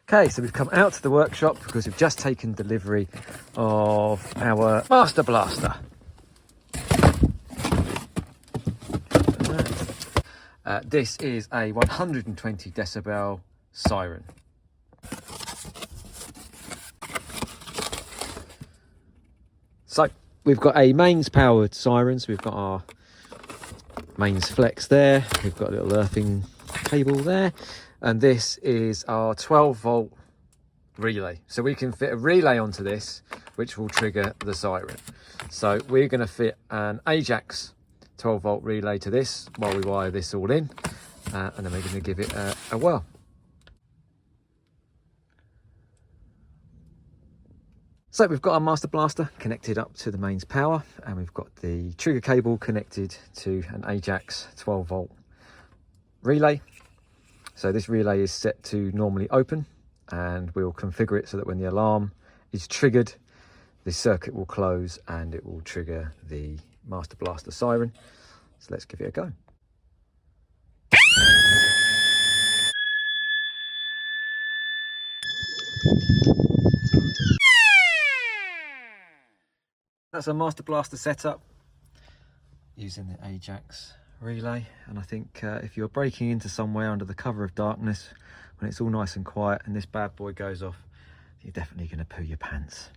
Okay, so we've come out to the workshop because we've just taken delivery of our Master Blaster. This is a 120 decibel siren. So we've got a mains powered siren, so we've got our mains flex there, we've got a little earthing cable there, and this is our 12 volt relay. So we can fit a relay onto this which will trigger the siren. So we're going to fit an Ajax 12 volt relay to this while we wire this all in, and then we're going to give it a whirl. So we've got our Master Blaster connected up to the mains power, and we've got the trigger cable connected to an Ajax 12 volt relay. So this relay is set to normally open, and we'll configure it so that when the alarm is triggered, the circuit will close and it will trigger the Master Blaster siren. So let's give it a go. That's a Master Blaster setup using the Ajax relay, and I think if you're breaking into somewhere under the cover of darkness when it's all nice and quiet and this bad boy goes off, you're definitely going to poo your pants.